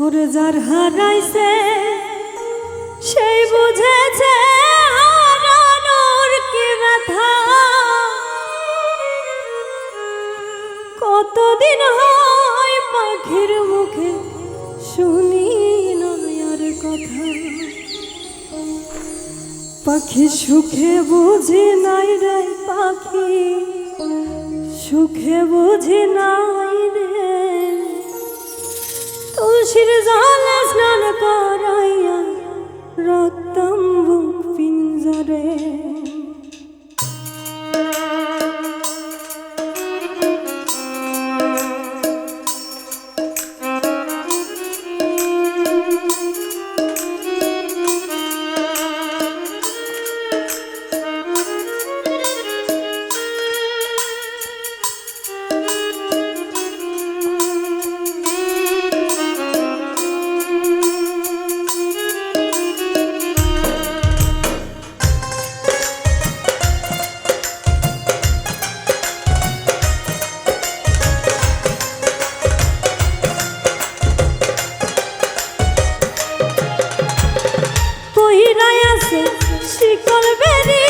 ওরে যার হারাইছে সেই বুঝেছে হারানোর কি ব্যথা। কতদিন হয় পাখির মুখে শুনি না আর কথা। পাখি সুখে বুঝি নাই রে, পাখি সুখে বুঝি নাই রে। তুলসীর জলে স্নান করাইয়া রাখতাম বুক পিঞ্জরে। শিকল বেরি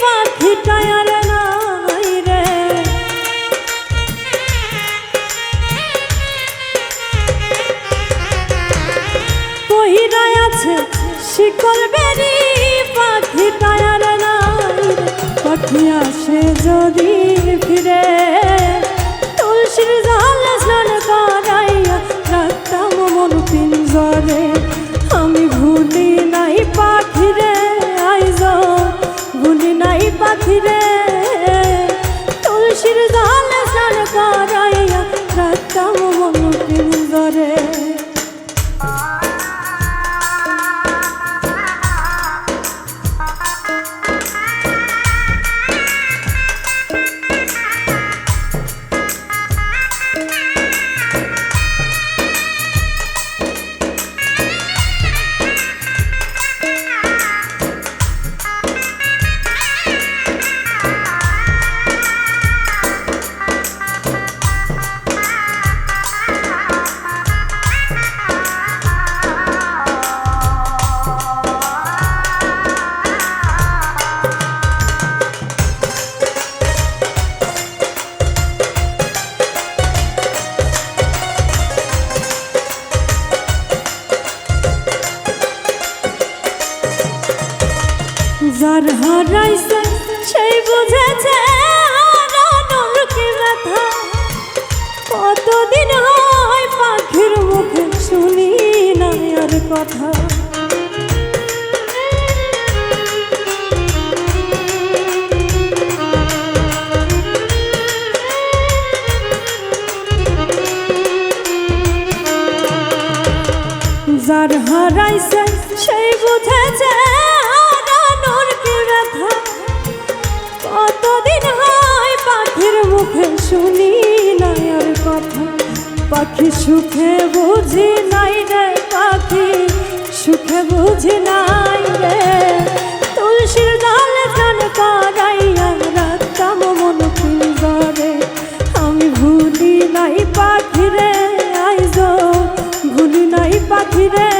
পাখিটাই আর নাই রে। পহিরায় আছে শিকল বেরি পাখিটাই আর নাই রে। পাখি আসে যদি ফিরে তুলসীর জলে স্নান করাইয়া রাখতাম মন পিঞ্জরে। আমি ভুলি নাই পাখিরে, ভুলি নাই পাখিরে। তুলসীর জলে স্নান করাইয়া রাখতাম মন পিঞ্জরে। যার হারাইছে সেই বুঝেছে হারানোর কি ব্যথা। কতদিন হয় পাখির মুখে শুনি না আর কথা। যার হারাইছে সেই বুঝেছে হারানোর কি ব্যথা। কতদিন হয় পাখির মুখে শুনি না আর কথা। পাখি সুখে বুঝি নাই রে, পাখি সুখে বুঝি নাই রে। তুলসীর জলে স্নান করাইয়া রাখতাম মন পিঞ্জরে। আমি ভুলি নাই পাখিরে, আইজো ভুলি নাই পাখিরে।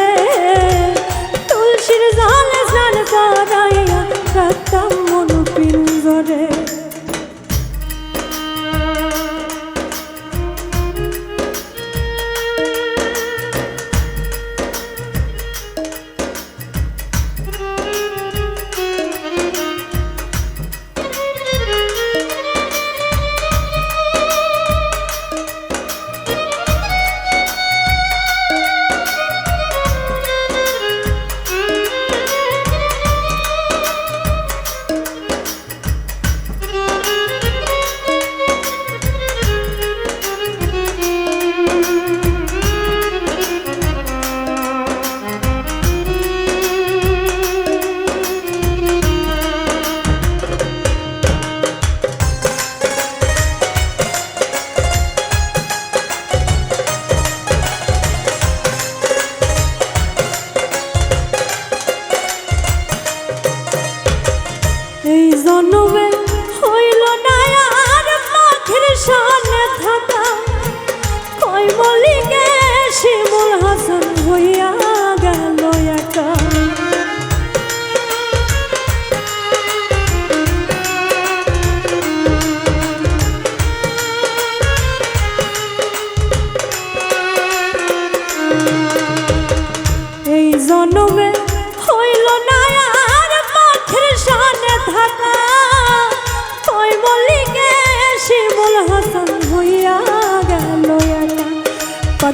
তুলসীর জলে স্নান করাইয়া রাখতাম মন পিঞ্জরে।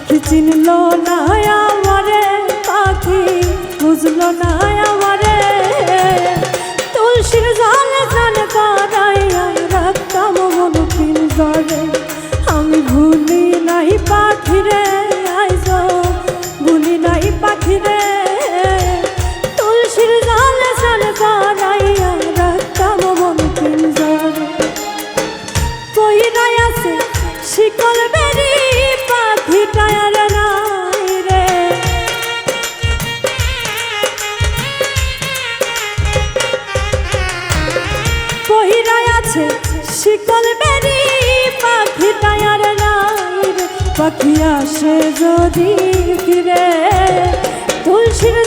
পাখি চিনলো না আমারে, পাখি বুঝলো না আমারে। তুলসীর জলে স্নান করাইয়া রাখতাম মন পিঞ্জরে। আমি ভুলি নাই পাখিরে, আইজো ভুলি নাই পাখিরে। তুলসীর জলে স্নান করাইয়া রাখতাম মন পিঞ্জরে। কইরাই আছে শিকল বেরি, পাখিটায় আর নাই রে। কইরাই আছে শিকল বেরি, পাখিটায় আর নাই রে। পাখি আসে যদি ফিরে, তুলসীর